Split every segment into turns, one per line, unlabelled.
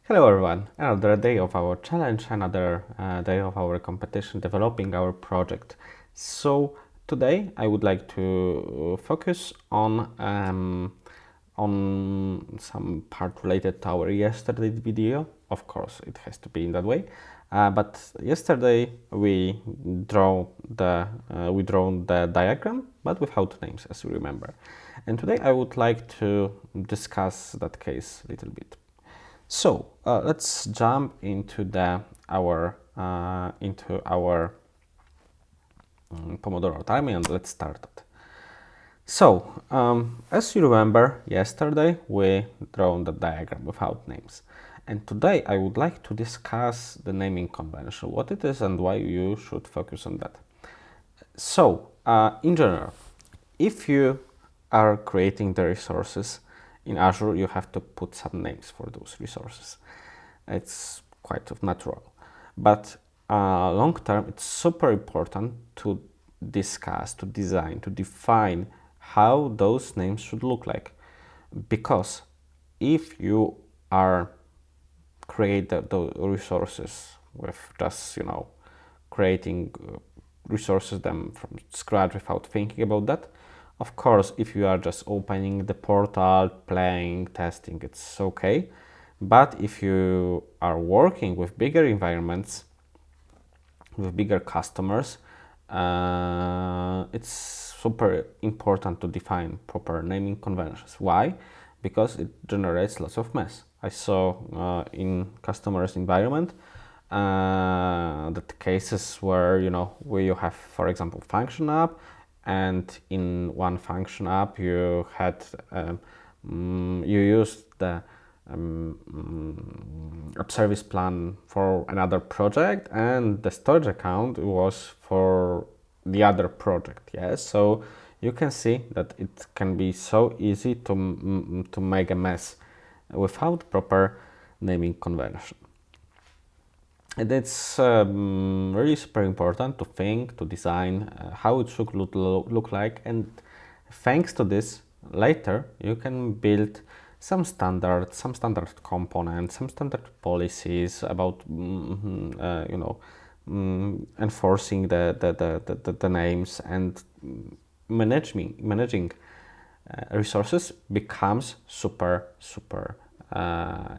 Hello everyone, another day of our challenge, another day of our competition developing our project. So today I would like to focus on some part related to our yesterday video. Of course, it has to be in that way. But yesterday we draw the diagram, but without names, as you remember. And today I would like to discuss that case a little bit. So let's jump into our Pomodoro timer and let's start it. So as you remember, yesterday we drawn the diagram without names, and today I would like to discuss the naming convention, what it is and why you should focus on that. So in general, if you are creating the resources in Azure, you have to put some names for those resources. It's quite natural. But long term, it's super important to discuss, to design, to define how those names should look like. Because if you are create the resources with just, creating resources them from scratch without thinking about that, of course, if you are just opening the portal, playing, testing, it's okay. But if you are working with bigger environments, with bigger customers, it's super important to define proper naming conventions. Why? Because it generates lots of mess. I saw in customers' environment that cases where where you have, for example, function app, and in one function app you had you used the app service plan for another project, and the storage account was for the other project. Yes, so you can see that it can be so easy to make a mess without proper naming convention. And it's really super important to think, to design how it should look like, and thanks to this, later you can build some standard components, some standard policies about enforcing the names, and managing resources becomes super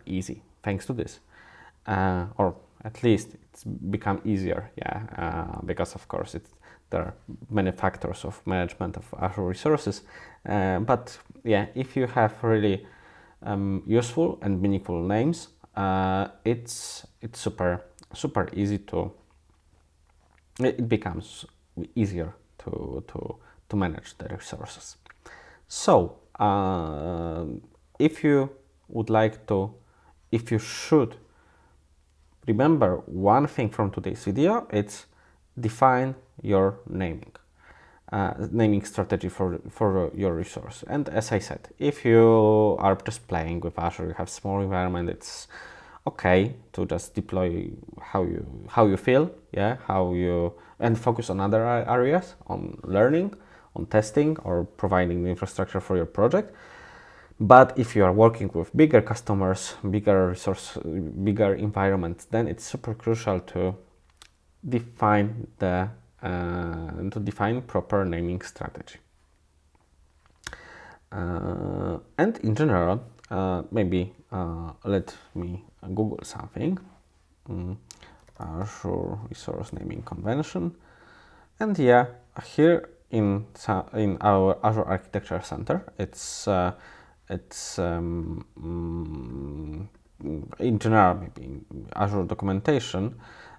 easy thanks to this, or at least it's become easier, because of course there are many factors of management of Azure resources, but yeah, if you have really useful and meaningful names, it's super easy to, it becomes easier to manage the resources. So if you would like to, if you should remember one thing from today's video, it's define your naming strategy for your resource. And as I said, if you are just playing with Azure, you have small environment, it's okay to just deploy how you feel, and focus on other areas, on learning, on testing, or providing the infrastructure for your project. But if you are working with bigger customers, bigger resource, bigger environments, then it's super crucial to define proper naming strategy. And in general, maybe let me Google something. Azure Resource Naming Convention, and yeah, here in our Azure Architecture Center, it's in general, maybe in Azure documentation,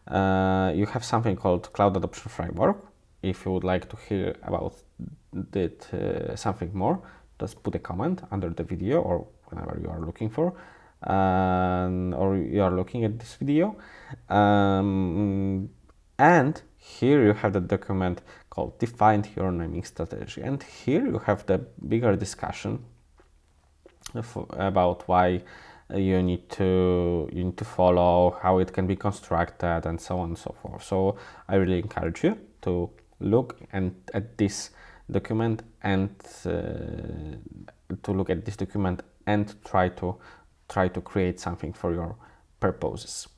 you have something called Cloud Adoption Framework. If you would like to hear about it, something more, just put a comment under the video or whenever you are looking for, or you are looking at this video. And here you have the document called Define Your Naming Strategy. And here you have the bigger discussion about why you need to follow, how it can be constructed, and so on and so forth. So I really encourage you to look at this document and try to create something for your purposes.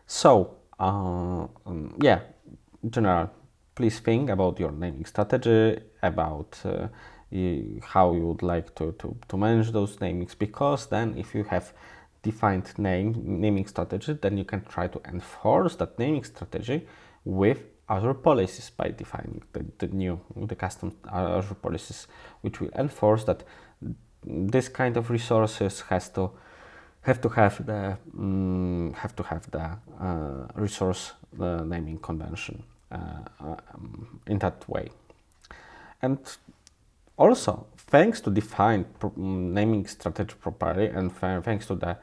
So, yeah, in general, please think about your naming strategy, about how you would like to manage those namings, because then if you have defined naming strategy, then you can try to enforce that naming strategy with Azure policies by defining the custom Azure policies, which will enforce that this kind of resources have to have the resource naming convention in that way. And also, thanks to defined naming strategy properly, and thanks to the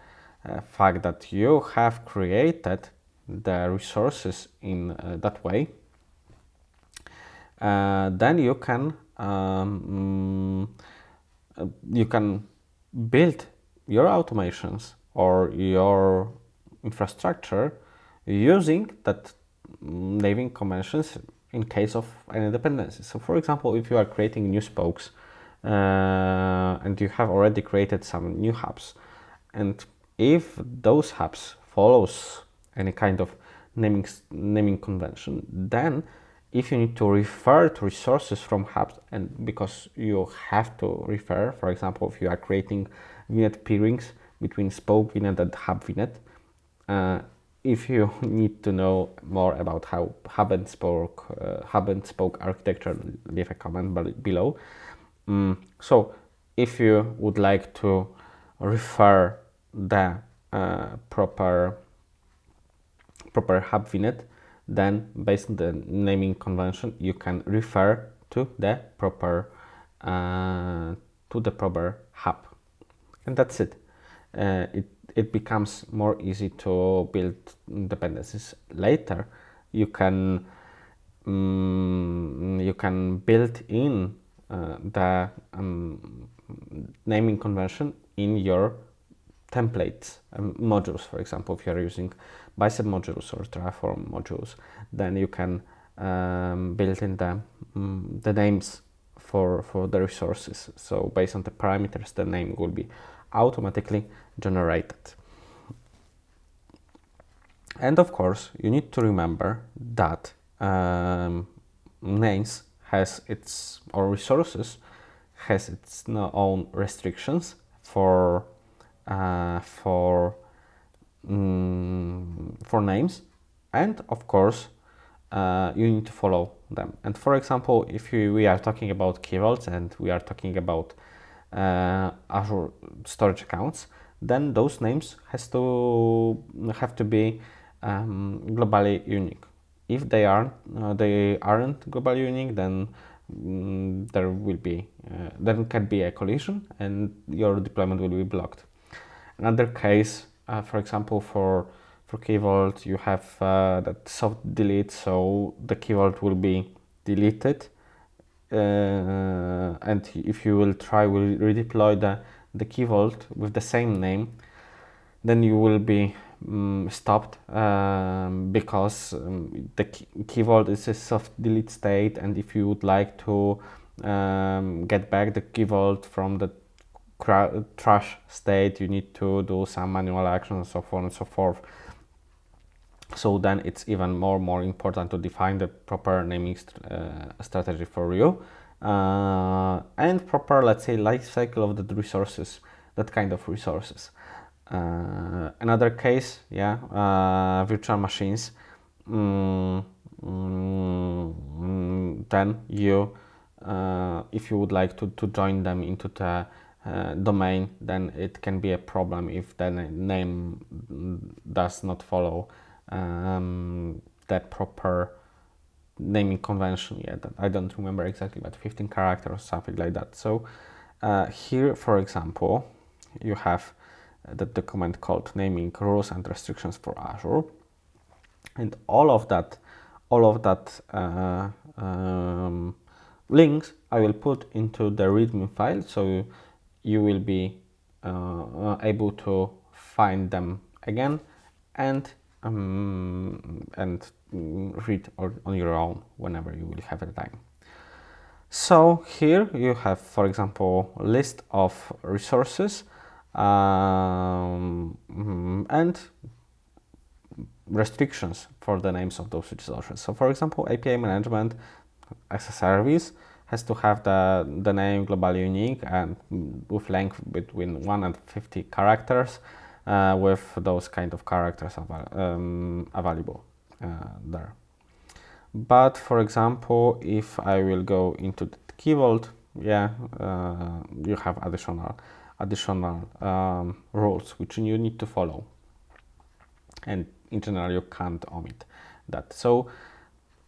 fact that you have created the resources in that way, then you can build your automations or your infrastructure using that naming conventions in case of any dependencies. So for example, if you are creating new spokes and you have already created some new hubs, and if those hubs follows any kind of naming convention, then if you need to refer to resources from hubs, and because you have to refer, for example, if you are creating VNet peerings between spoke VNet and hub VNet, if you need to know more about how hub and spoke architecture, leave a comment below. So if you would like to refer the proper hub VNet, then based on the naming convention, you can refer to the proper hub, and that's it. It becomes more easy to build dependencies. Later, you can build in the naming convention in your templates modules. For example, if you are using Bicep modules or Terraform modules, then you can build in the names for the resources. So based on the parameters, the name will be automatically generated. And of course, you need to remember that names has its, or resources has its own restrictions for names, and of course you need to follow them. And for example, if we are talking about key vaults and we are talking about Azure storage accounts, then those names have to be globally unique. If they aren't globally unique, then there can be a collision and your deployment will be blocked. Another case, for example, for key vault, you have that soft delete, so the key vault will be deleted, and if you will redeploy the key vault with the same name, then you will be stopped because the key vault is a soft delete state, and if you would like to get back the key vault from the trash state, you need to do some manual action and so on and so forth. So then it's even more important to define the proper naming strategy for you and proper, let's say, life cycle of the resources, that kind of resources. Another case, virtual machines. Then you, if you would like to join them into the domain, then it can be a problem if the name does not follow that proper naming convention yet. I don't remember exactly, but 15 characters or something like that. So here, for example, you have the document called naming rules and restrictions for Azure, and all of that links I will put into the README file, so you will be able to find them again and read on your own whenever you will have the time. So here you have, for example, a list of resources and restrictions for the names of those resources. So for example, API management as a service has to have the name global unique and with length between 1 and 50 characters, with those kind of characters available there. But for example, if I will go into the key vault, yeah, you have additional rules which you need to follow, and in general you can't omit that. So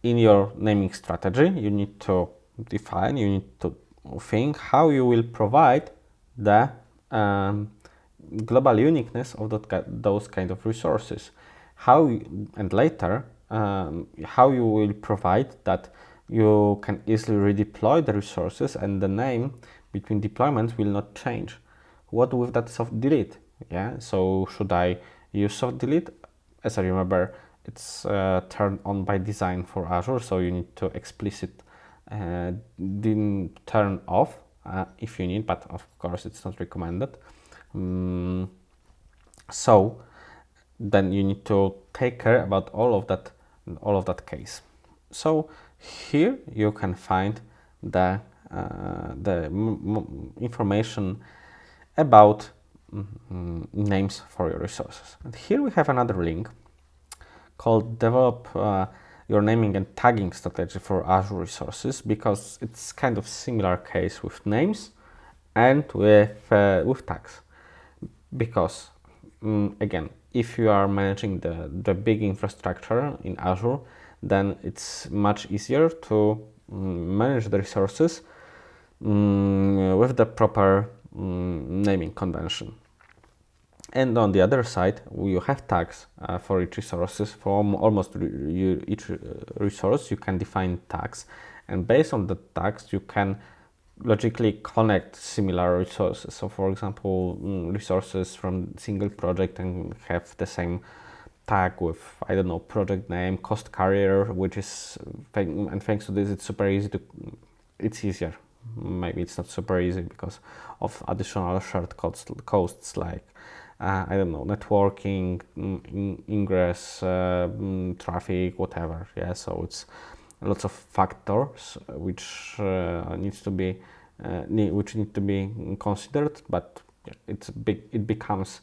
in your naming strategy, you need to define, you need to think how you will provide the global uniqueness of those kind of resources. And later, how you will provide that you can easily redeploy the resources and the name between deployments will not change. What with that soft delete? Yeah, so should I use soft delete? As I remember, it's turned on by design for Azure, so you need to explicit turn off if you need, but of course it's not recommended. So then you need to take care about all of that case. So here you can find the information about names for your resources. And here we have another link called develop your naming and tagging strategy for Azure resources, because it's kind of similar case with names and with tags. Because again, if you are managing the big infrastructure in Azure, then it's much easier to manage the resources with the proper naming convention. And on the other side, you have tags for each resources. For almost each resource, you can define tags, and based on the tags, you can logically connect similar resources. So, for example, resources from single project and have the same tag with, I don't know, project name, cost carrier, which is, and thanks to this, it's super easy to, it's easier. Maybe it's not super easy because of additional shared costs like I don't know, networking, ingress, traffic, whatever. Yeah, so it's lots of factors which need to be considered, but it becomes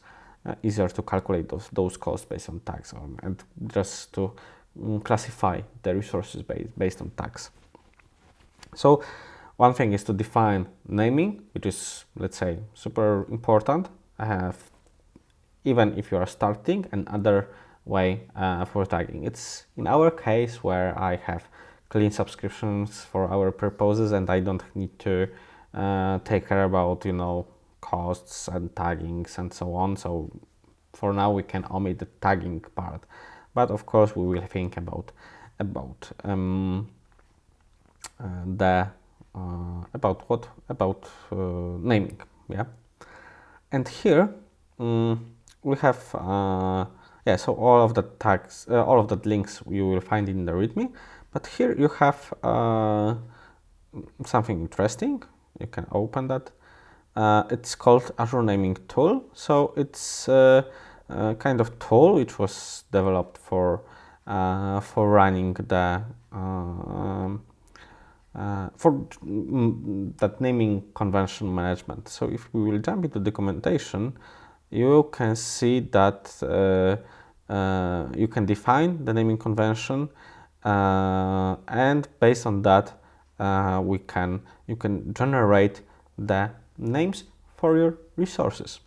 easier to calculate those costs based on tags, and just to classify the resources based on tags. So one thing is to define naming, which is, let's say, super important. Even if you are starting, another way for tagging. It's in our case where I have clean subscriptions for our purposes and I don't need to take care about, costs and taggings and so on. So for now we can omit the tagging part, but of course we will think about naming. Yeah, and here we have so all of the tags, all of the links you will find in the README, but here you have something interesting. You can open that. It's called Azure Naming Tool. So it's a kind of tool which was developed for running the for that naming convention management. So if we will jump into documentation, you can see that you can define the naming convention, and based on that, you can generate the names for your resources.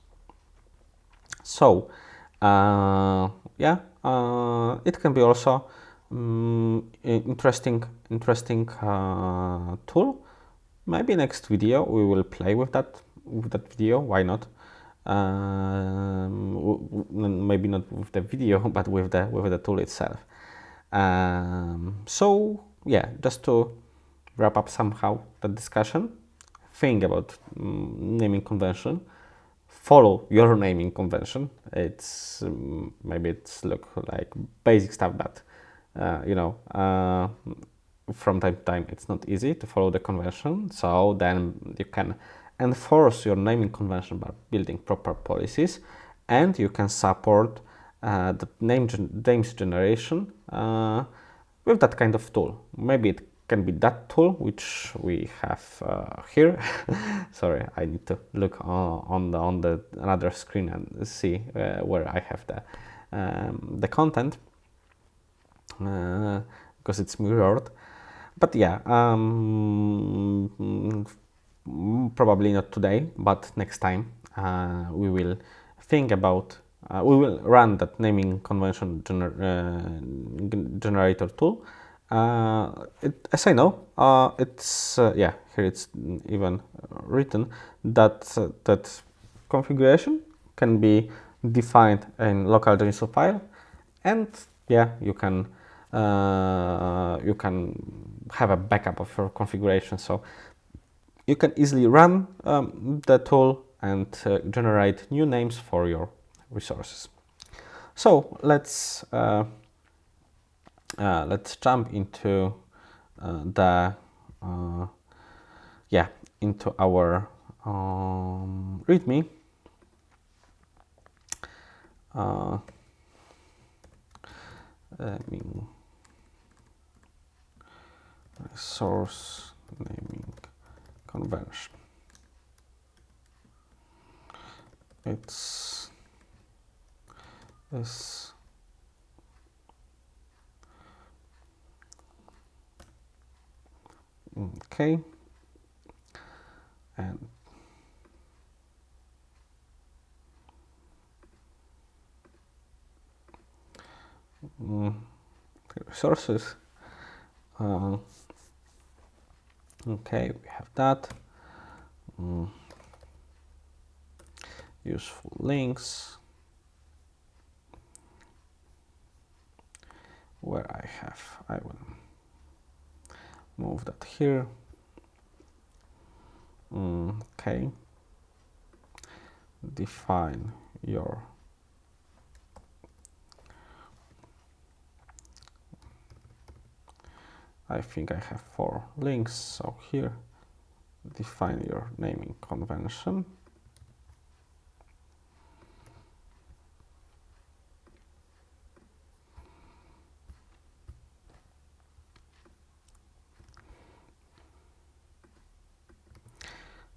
So it can be also interesting tool. Maybe next video we will play with that video. Why not? Maybe not with the video, but with the tool itself. So yeah, just to wrap up somehow the discussion, think about naming convention, follow your naming convention. It's maybe it's look like basic stuff, but from time to time it's not easy to follow the convention. So then you can enforce your naming convention by building proper policies, and you can support the names generation with that kind of tool. Maybe it can be that tool which we have here. Sorry, I need to look on the another screen and see where I have the content because it's mirrored. But yeah, probably not today, but next time we will think about. We will run that naming convention generator tool. As I know, it's yeah, here it's even written that that configuration can be defined in local Day007 file, and yeah, you can have a backup of your configuration, so you can easily run the tool and generate new names for your resources. So let's jump into into our README. Resource naming convention. It's this okay, and resources. Okay, we have that. Useful links, where I will move that here. Okay, define your I think I have 4 links, so here define your naming convention.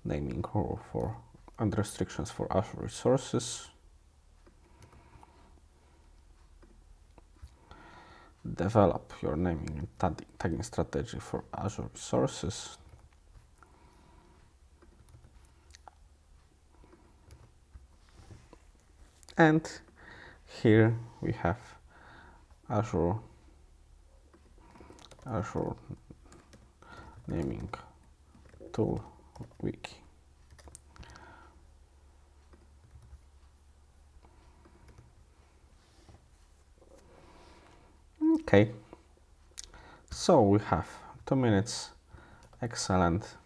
Naming rule for and restrictions for Azure resources. Develop your naming and tagging strategy for Azure resources. And here we have Azure naming tool wiki. Okay, so we have 2 minutes. Excellent.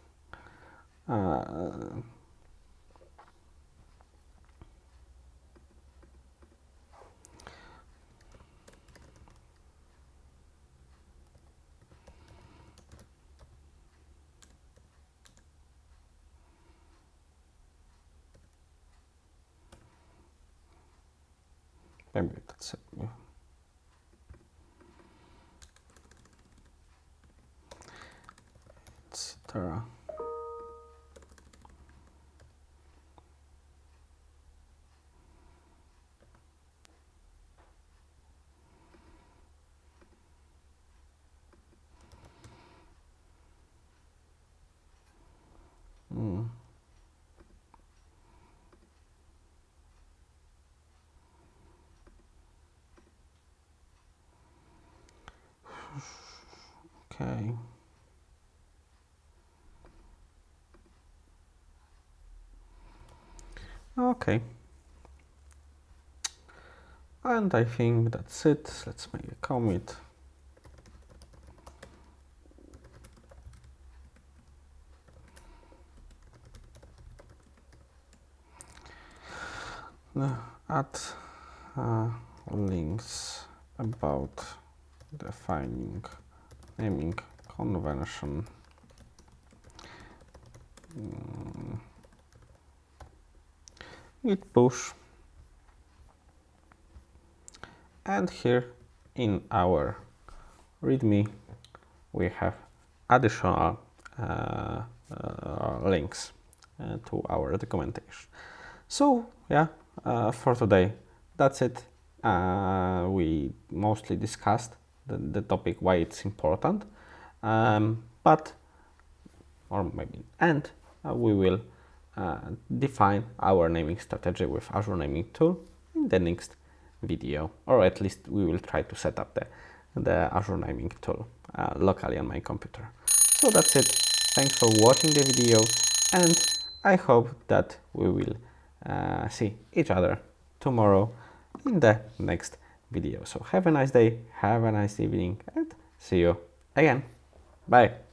Maybe that's it. Yeah. Etc. Okay. Okay. And I think that's it. Let's make a commit. Add links about defining naming convention. git push, and here in our README we have additional links to our documentation. So yeah, for today that's it. We mostly discussed the topic, why it's important, but or maybe and we will define our naming strategy with Azure Naming Tool in the next video, or at least we will try to set up the Azure Naming Tool locally on my computer. So that's it. Thanks for watching the video, and I hope that we will see each other tomorrow in the next video. So have a nice day, have a nice evening, and see you again. Bye.